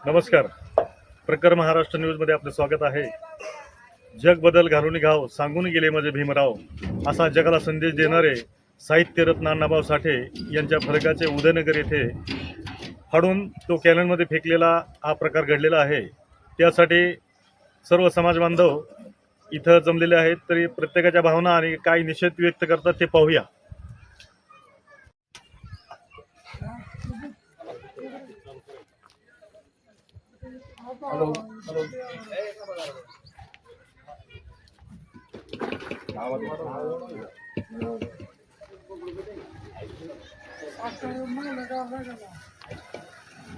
नमस्कार. प्रखर महाराष्ट्र न्यूजमध्ये आपले स्वागत आहे. जग बदल घालून घाव सांगून गेले माझे भीमराव असा जगाला संदेश देणारे साहित्यरत्न अण्णाभाऊ साठे यांच्या फरकाचे उदयनगर येथे फाडून तो कॅनलमध्ये फेकलेला हा प्रकार घडलेला आहे. त्यासाठी सर्व समाज बांधव इथं जमलेले आहेत. तरी प्रत्येकाच्या भावना आणि काय निषेध व्यक्त करतात ते पाहूया. हॅलो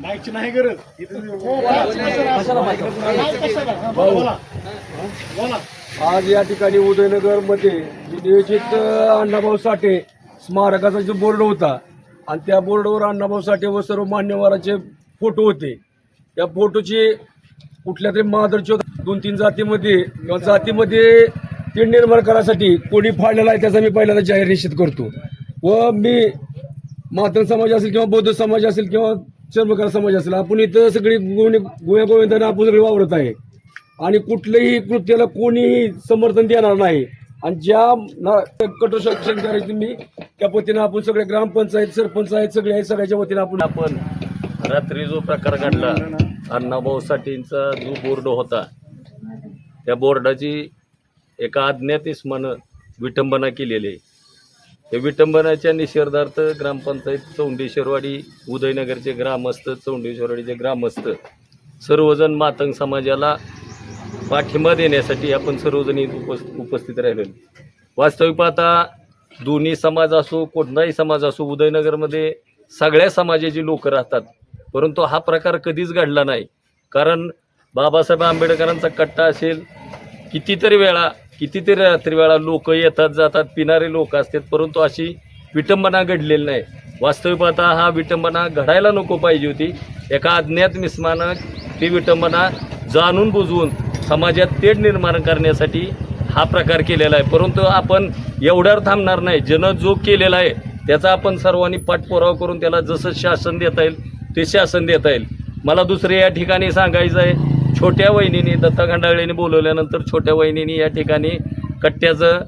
माईकची नाही गरज. आज या ठिकाणी उदयनगर मध्ये नियोजित अण्णाभाऊ साठे स्मारकाचा जो बोर्ड होता आणि त्या बोर्डवर अण्णाभाऊ साठे व सर्व मान्यवरांचे फोटो होते. त्या फोटोची कुठल्या तरी मादरच्या 2-3 जातीमध्ये तीन निर्माण करण्यासाठी कोणी फाडलेला आहे त्याचा मी पहिल्यांदा जाहीर निषेध करतो. व मी मातंग समाज असेल किंवा बौद्ध समाज असेल किंवा चर्मकार समाज असेल, आपण इथं सगळी गोव्या गोविंदाने आपण सगळे वावरत आहे आणि कुठल्याही कृत्याला कोणीही समर्थन देणार नाही. आणि ज्या कठोर शिक्षण करायचे मी त्या पद्धतीने आपण सगळे ग्रामपंचायत सरपंच आहेत सगळ्याच्या वतीने आपण रात्री जो प्रकार घडला अण्णाभाऊ साठेंचा जो बोर्ड होता त्या बोर्डाची एका अज्ञात इसमानं विटंबना केलेली आहे. त्या विटंबनाच्या निषेधार्थ ग्रामपंचायत चौंडेश्वरवाडी उदयनगरचे ग्रामस्थ चौंडेश्वरवाडीचे ग्रामस्थ सर्वजण मातंग समाजाला पाठिंबा देण्यासाठी आपण सर्वजण उपस्थित राहिलो. वास्तविक पाहता दोन्ही समाज असो कोणताही समाज असो उदयनगरमध्ये सगळ्या समाजाची लोक राहतात, परंतु हा प्रकार कधीच घडला नाही. कारण बाबासाहेब आंबेडकरांचा कट्टा असेल कितीतरी रात्री वेळा लोक येतात जातात, पिणारे लोक असतात, परंतु अशी विटंबना घडलेली नाही. वास्तविक पाहता हा विटंबना घडायला नको पाहिजे होती. एका अज्ञात मिस्मानं ती विटंबना जाणून बुजवून समाजात तेढ निर्माण करण्यासाठी हा प्रकार केलेला आहे. परंतु आपण एवढ्यावर थांबणार नाही. ज्यानं जो केलेला आहे त्याचा आपण सर्वांनी पाठपुरावा करून त्याला जसं शासन देता येईल ते शासन देता येईल. मला दुसरे या ठिकाणी सांगायचं आहे, छोट्या वहिनीने दत्ता खंडागळेने बोलवल्यानंतर छोट्या वहिनीने या ठिकाणी कट्ट्याचं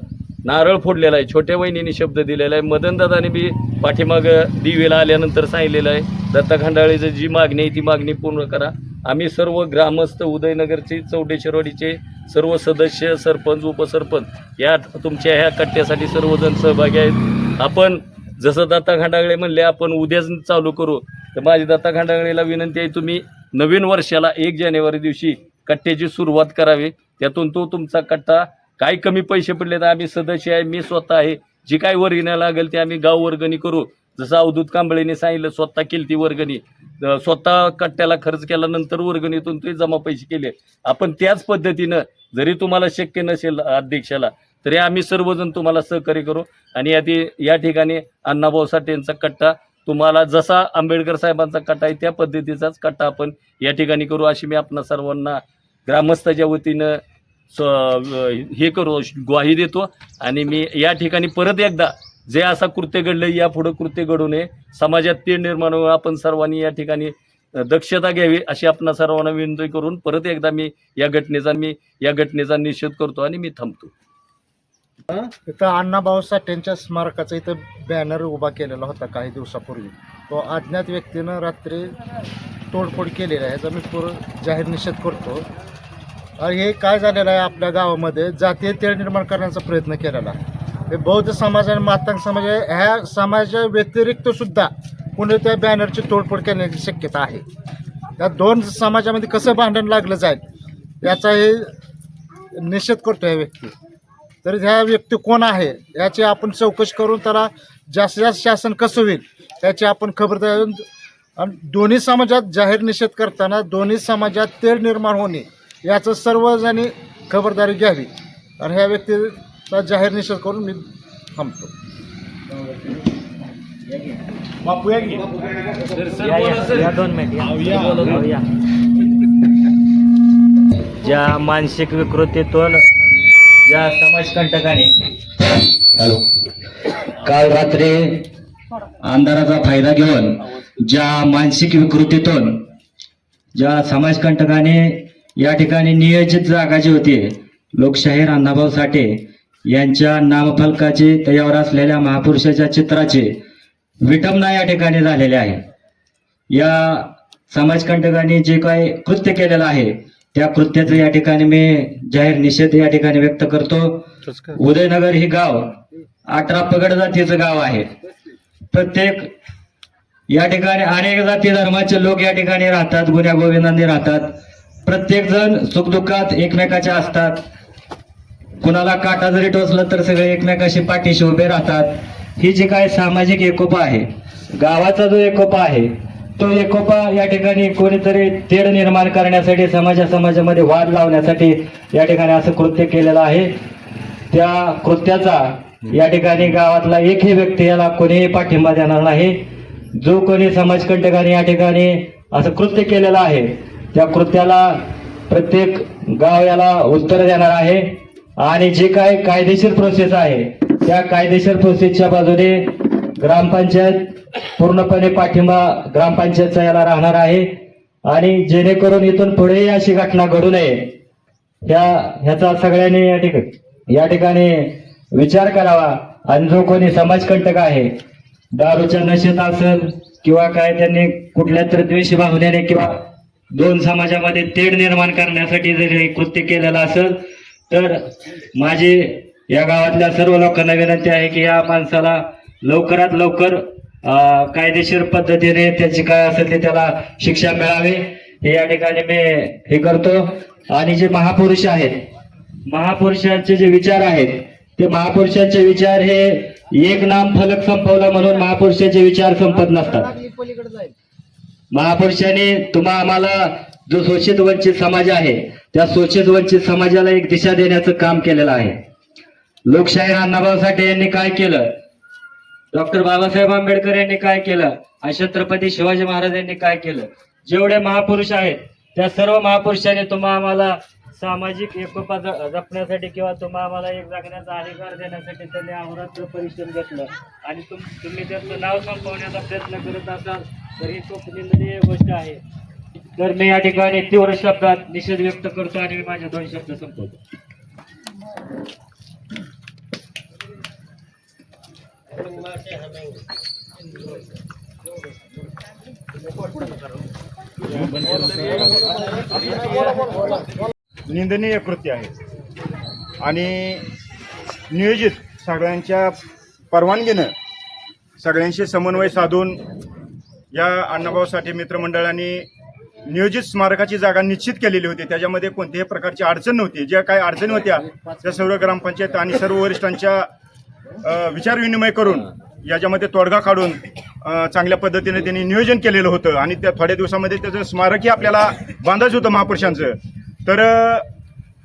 नारळ फोडलेला आहे. छोट्या वहिनीने शब्द दिलेला आहे. मदनदादाने बी पाठीमागं दिवेला आल्यानंतर सांगितलेलं आहे दत्ता खंडागळेचं जी मागणी आहे ती मागणी पूर्ण करा. आम्ही सर्व ग्रामस्थ उदयनगरचे चौंडेश्वरवाडीचे सर्व सदस्य सरपंच उपसरपंच या तुमच्या ह्या कट्ट्यासाठी सर्वजण सहभागी आहेत. आपण जसं दत्ता खंडागळे म्हणले आपण उद्याच चालू करू, तर माझी दत्ता खंडागळेला विनंती आहे तुम्ही नवीन वर्षाला 1 जानेवारी दिवशी कट्ट्याची सुरुवात करावी. त्यातून तो तुमचा कट्टा काय कमी पैसे पडले तर आम्ही सदस्य आहे, मी स्वतः आहे, जी काय वर्गणी लागेल ते आम्ही गाव वर्गणी करू. जसं अवधूत कांबळेने सांगितलं स्वतः केली ती वर्गणी, स्वतः कट्ट्याला खर्च केल्यानंतर वर्गणीतून ते जमा पैसे केले. आपण त्याच पद्धतीनं जरी तुम्हाला शक्य नसेल अध्यक्षाला तरी आम्ही सर्वजण तुम्हाला सहकार्य करू. आणि या ठिकाणी अण्णाभाऊ साठेंचा कट्टा तुम्हाला जसा आंबेडकर साहेबांचा कट्टा आहे त्या पद्धतीचाच कट्टा आपण या ठिकाणी करू अशी मी आपणा सर्वांना ग्रामस्थाच्या वतीनं हे करू ग्वाही देतो. आणि मी या ठिकाणी परत एकदा जे असं कृत्य घडलं यापुढं कृत्य घडू नये, समाजात ते निर्माण होऊन आपण सर्वांनी या ठिकाणी दक्षता घ्यावी अशी आपणा सर्वांना विनंती करून परत एकदा मी या घटनेचा निषेध करतो आणि मी थांबतो. इथं अण्णाभाऊ साठेंच्या स्मारकाचा इथं बॅनर उभा केलेला होता काही दिवसापूर्वी. तो अज्ञात व्यक्तीनं रात्री तोडफोड केलेला आहे. ह्याचा मी पूर्ण जाहीर निषेध करतो. हे काय झालेलं आहे आपल्या गावामध्ये जातीय तेढ निर्माण करण्याचा प्रयत्न केलेला आहे. हे बौद्ध समाज आणि मातंग समाज ह्या समाजा व्यतिरिक्त सुद्धा पुणे त्या बॅनरची तोडफोड करण्याची शक्यता आहे. त्या 2 समाजामध्ये कसं भांडण लागलं जाईल याचा हे निषेध करतो या व्यक्ती. तर ह्या व्यक्ती कोण आहे याची आपण चौकशी करून त्याला जास्तीत जास्त शासन कसं होईल याची आपण खबरदारी. आणि दोन्ही समाजात जाहीर निषेध करताना दोन्ही समाजात तेढ निर्माण होणे याचं सर्वजणी खबरदारी घ्यावी. आणि ह्या व्यक्तीचा जाहीर निषेध करून मी थांबतो. ज्या मानसिक विकृतीतून ज्या समाजकंटकाने काल रात्री अंधाराचा फायदा घेऊन ज्या मानसिक विकृतीतून ज्या समाजकंटकाने या ठिकाणी नियोजित जागा जी होती लोकशाहीर अण्णाभाऊ साठे यांच्या नामफलकाचे त्याच्यावर असलेल्या महापुरुषाच्या चित्राचे विटंबना या ठिकाणी झालेले आहे. या समाजकंटकांनी जे काही कृत्य केलेलं आहे त्या कृत्याचा या ठिकाणी मी जाहीर निषेध या ठिकाणी व्यक्त करतो. उदयनगर हे गाव 18 पगड जातीचं गाव आहे. प्रत्येक या ठिकाणी अनेक जाती धर्माचे लोक या ठिकाणी राहतात, गुण्या गोविंदांनी राहतात. प्रत्येक जण सुखदुःखात एकमेकाच्या असतात. कुणाला काटा जरी टोचला तर सगळे एकमेकाशी पाठीशी उभे राहतात. ही जी काय सामाजिक एकोपा आहे, गावाचा जो एकोपा आहे, तो एकोपा या ठिकाणी कोणीतरी तेढ निर्माण करण्यासाठी समाजामध्ये वाद लावण्यासाठी या ठिकाणी असं कृत्य केलेलं आहे. त्या कृत्याचा या ठिकाणी गावातला एकही व्यक्ती याला कोणीही पाठिंबा देणार नाही. जो कोणी समाजकंटकाने या ठिकाणी असं कृत्य केलेलं आहे त्या कृत्याला प्रत्येक गाव याला उत्तर देणार आहे. आणि जे काय कायदेशीर प्रोसेस आहे त्या कायदेशीर प्रोसेसच्या बाजूने ग्रामपंचायत पूर्णपणे पाठिंबा ग्रामपंचायतचा याला राहणार आहे. आणि जेणेकरून इथून पुढेही अशी घटना घडू नये ह्याचा सगळ्यांनी या ठिकाणी विचार करावा. आणि जो कोणी समाजकंटक आहे, दारूच्या नशेत असेल किंवा काय त्यांनी कुठल्या तरी द्वेषी भावनेने किंवा दोन समाजामध्ये तेढ निर्माण करण्यासाठी जर हे कृत्य केलेलं असेल तर माझी या गावातल्या सर्व लोकांना विनंती आहे की या माणसाला लवकरात लवकर कायदेशीर पद्धतीने त्याची काय असेल ते त्याला शिक्षा मिळावी हे या ठिकाणी मी हे करतो. आणि जे महापुरुष आहेत, महापुरुषांचे जे विचार आहेत ते महापुरुषांचे विचार हे एक नाम फलक संपवला म्हणून महापुरुषाचे विचार संपत नसतात. महापुरुषांनी आम्हाला जो शोषित वंचित समाज आहे त्या शोषित वंचित समाजाला एक दिशा देण्याचं काम केलेलं आहे. लोकशाहीर अण्णाभाऊ साठे यांनी काय केलं, डॉक्टर बाबासाहेब आंबेडकर यांनी काय केलं आणि छत्रपती शिवाजी महाराज यांनी काय केलं, जेवढे महापुरुष आहेत त्या सर्व महापुरुषांनी आम्हाला सामाजिक एकोपा जपण्यासाठी किंवा आम्हाला एक जगण्याचा अधिकार देण्यासाठी त्यांनी अहोरात्र परिश्रम घेतलं. आणि तुम्ही त्याचं नाव संपवण्याचा प्रयत्न करत असाल तर ही खूप निंदनीय गोष्ट आहे. तर मी या ठिकाणी तीव्र शब्दात निषेध व्यक्त करतो आणि मी माझे 2 शब्द संपवतो. निंदनीय कृत्य आहे आणि नियोजित सगळ्यांच्या परवानगीनं सगळ्यांशी समन्वय साधून या अण्णाभाऊ साठे मित्रमंडळाने नियोजित स्मारकाची जागा निश्चित केलेली होती. त्याच्यामध्ये कोणत्याही प्रकारची अडचण नव्हती. ज्या काही अडचणी होत्या त्या सर्व ग्रामपंचायत आणि सर्व वरिष्ठांच्या विचारविनिमय करून याच्यामध्ये तोडगा काढून चांगल्या पद्धतीने त्यांनी नियोजन केलेलं होतं. आणि त्या थोड्या दिवसामध्ये त्याचं स्मारकही आपल्याला बांधायचं होतं महापुरुषांचं. तर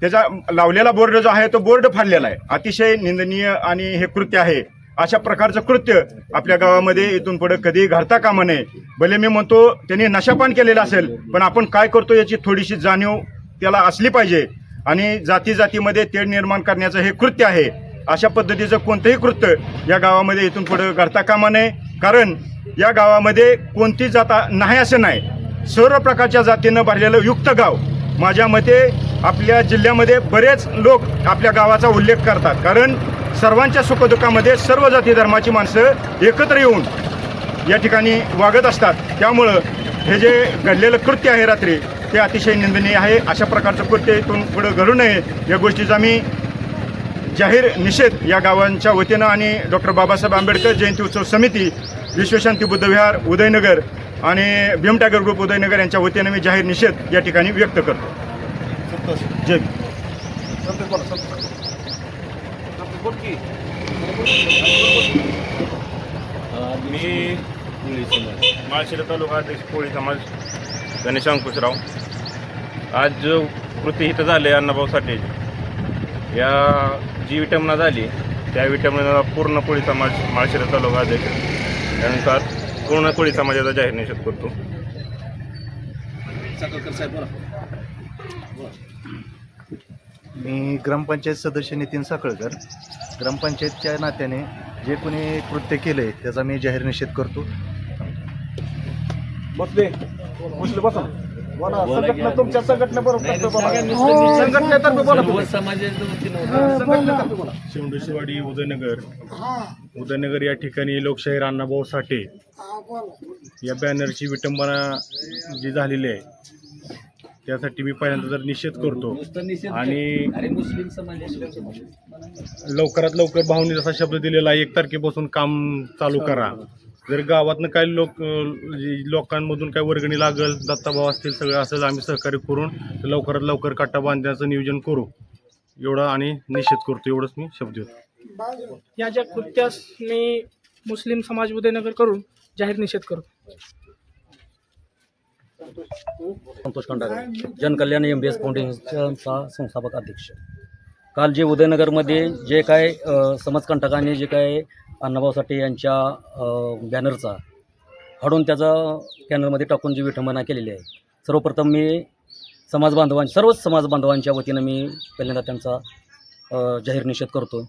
त्याचा लावलेला बोर्ड जो आहे तो बोर्ड फाडलेला आहे. अतिशय निंदनीय आणि हे कृत्य आहे. अशा प्रकारचं कृत्य आपल्या गावामध्ये इथून पुढे कधी घडता कामा नये. भले मी म्हणतो त्यांनी नशापान केलेलं असेल पण आपण काय करतो याची थोडीशी जाणीव त्याला असली पाहिजे. आणि जातीमध्ये तेढ निर्माण करण्याचं हे कृत्य आहे. अशा पद्धतीचं कोणतंही कृत्य या गावामध्ये इथून पुढे घडता कामा नये. कारण या गावामध्ये कोणती जात नाही असं नाही, सर्व प्रकारच्या जातीनं भरलेलं युक्त गाव. माझ्या मते आपल्या जिल्ह्यामध्ये बरेच लोक आपल्या गावाचा उल्लेख करतात. कारण सर्वांच्या सुखदुःखामध्ये सर्व जाती धर्माची माणसं एकत्र येऊन या ठिकाणी वागत असतात. त्यामुळं हे जे घडलेलं कृत्य आहे रात्री ते अतिशय निंदनीय आहे. अशा प्रकारचं कृत्य इथून पुढं घडू नये या गोष्टीचा मी जाहीर निषेध या गावांच्या वतीनं आणि डॉक्टर बाबासाहेब आंबेडकर जयंती उत्सव समिती, विश्वशांती बुद्धविहार उदयनगर आणि भीम टायगर ग्रुप उदयनगर यांच्या वतीनं मी जाहीर निषेध या ठिकाणी व्यक्त करतो. जय मी माळशिरस तालुका अध्यक्ष कोळी समाज गणेश अंकुशराव. आज जो कृती इथं झाले अण्णाभाऊ साठे या जी विटंबना झाली त्या विटंबनेला पूर्ण कोळी समाज माळशिरस तालुका अध्यक्ष त्यानुसार पूर्ण कोळी समाजाचा जाहीर निषेध करतो. मी ग्रामपंचायत सदस्य नितीन साखळकर. ग्रामपंचायतच्या नात्याने जे कोणी कृत्य केले त्याचा मी जाहीर निषेध करतो. बसले संघटना तुमच्या संघटनेबरोबर संघटनेतर्फे बोला तुम्ही. संघटनेतर्फे बोला. शेवंडेश्वरवाडी उदयनगर या ठिकाणी लोकशाहीर अण्णाभाऊ साठे या बॅनरची विटंबना जी झालेली आहे त्यासाठी मी पहिल्यांदा तर निषेध करतो आणि लवकरात लवकर भाऊंनी जसा शब्द दिलेला आहे 1 तारखेपासून काम चालू करा. जर गावातनं काही लोकांमधून काही वर्गणी लागल, दत्ताभाऊ असतील, सगळं असेल, आम्ही सहकार्य करून लवकरात लवकर काटा बांधण्याचं नियोजन करू एवढं आणि निषेध करतो. एवढंच मी शब्द देतो. या ज्या कृत्यास मी मुस्लिम समाज उदयनगर करून जाहीर निषेध करतो. संतोष खंडागळे, जनकल्याण MBS फाउंडेशनचा संस्थापक अध्यक्ष. काल जे उदयनगरमध्ये जे काय समाजकंटकांनी जे काय अण्णाभाऊ साठे यांच्या बॅनरचा फाडून त्याचा कॅनलमध्ये टाकून जी विटंबना केलेली आहे, सर्वप्रथम मी सर्वच समाज बांधवांच्या वतीनं मी पहिल्यांदा त्यांचा जाहीर निषेध करतो.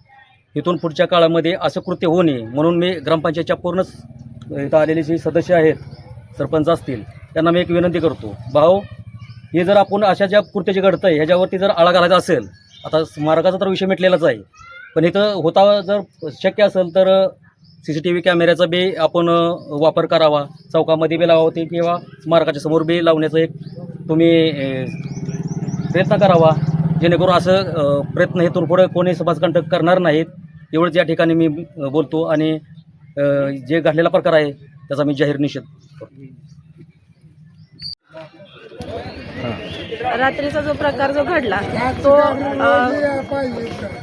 इथून पुढच्या काळामध्ये असं कृत्य होऊ नये म्हणून मी ग्रामपंचायतच्या पूर्णच इथं आलेले जे सदस्य आहेत, सरपंच असतील, त्यांना मी एक विनंती करतो, भाऊ हे जर आपण अशा ज्या कृत्य घडतं आहे ह्याच्यावरती जर आळा घालायचा असेल, आता स्मारकाचा तर विषय मिटलेलाच आहे, पण इथं होता जर शक्य असेल तर CCTV कॅमेऱ्याचा बी आपण वापर करावा, चौकामध्ये बी लावावते किंवा स्मारकाच्या समोर बी लावण्याचा एक तुम्ही प्रयत्न करावा, जेणेकरून असं प्रयत्न हेतून पुढे कोणी समाजकंटक करणार नाहीत. एवढंच या ठिकाणी मी बोलतो आणि जे घडलेला प्रकार आहे त्याचा मी जाहीर निषेध करतो. रात्रीचा जो प्रकार जो घडला तो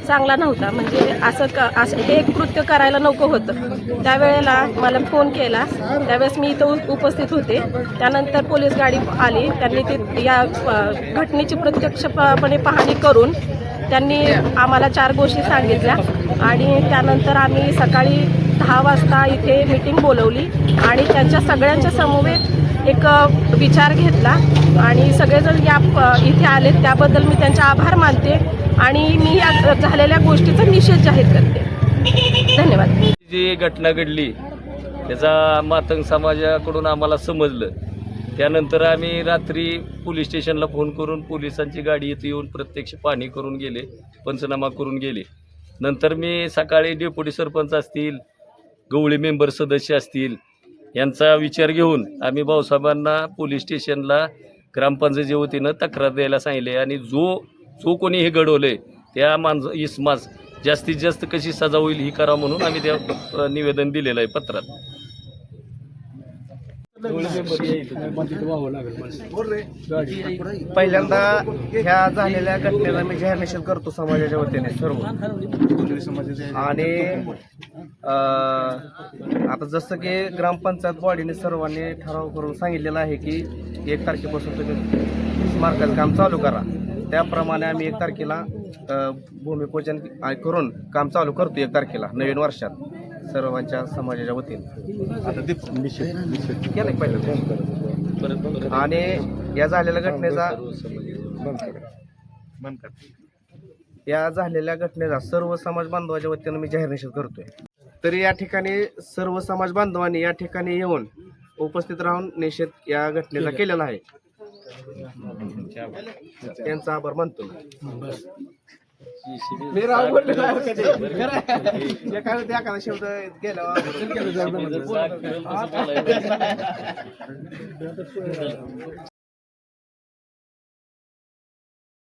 चांगला नव्हता. म्हणजे असं हे कृत्य करायला नको होतं. त्यावेळेला मला फोन केला, त्यावेळेस मी इथं उपस्थित होते. त्यानंतर पोलीस गाडी आली, त्यांनी ती या घटनेची प्रत्यक्षपणे पाहणी करून त्यांनी आम्हाला 4 गोष्टी सांगितल्या आणि त्यानंतर आम्ही सकाळी 10 वाजता इथे मीटिंग बोलवली आणि त्यांच्या सगळ्यांच्या समवेत एक विचार घेतला आणि सगळेजण इथे आले, त्याबद्दल मी त्यांचे आभार मानते आणि मी या झालेल्या गोष्टीचा निषेध जाहीर करते. धन्यवाद. जी घटना घडली त्याचा मातंग समाजाकडून आम्हाला समजलं. त्यानंतर आम्ही रात्री पोलीस स्टेशनला फोन करून पोलिसांची गाडी इथे येऊन प्रत्यक्ष पाहणी करून गेले, पंचनामा करून गेले. नंतर मी सकाळी डेप्युटी सरपंच असतील, गवळी मेंबर सदस्य असतील यांचा विचार घेऊन आम्ही भाऊसाहेबांना पोलीस स्टेशनला ग्रामपंचायतीच्या वतीनं तक्रार द्यायला सांगितले आणि जो कोणी हे घडवलं आहे त्या इसमास जास्तीत जास्त कशी सजा होईल ही करा म्हणून आम्ही त्या निवेदन दिलेलं आहे पत्रात. पहिल्यांदा ह्या झालेल्या घटनेला मी जाहीर निषेध करतो समाजाच्या वतीने सर्व. आणि आता जसं की ग्रामपंचायत बॉडीने सर्वांनी ठराव करून सांगितलेलं आहे की 1 तारखेपासून तुम्ही स्मारकाचं काम चालू करा, त्याप्रमाणे आम्ही 1 तारखेला भूमिपूजन करून काम चालू करतो 1 तारखेला नवीन वर्षात सर्वांच्या समाजाच्या वतीने केलं पहिलं. आणि या झालेल्या घटनेचा सर्व समाज बांधवाच्या वतीनं मी जाहीर निषेध करतोय. तरी या ठिकाणी सर्व समाज बांधवांनी या ठिकाणी येऊन उपस्थित राहून निषेध या घटनेचा केलेला आहे. त्यांचा आभार मानतो. मी राव बोललेला एखादा शब्द गेला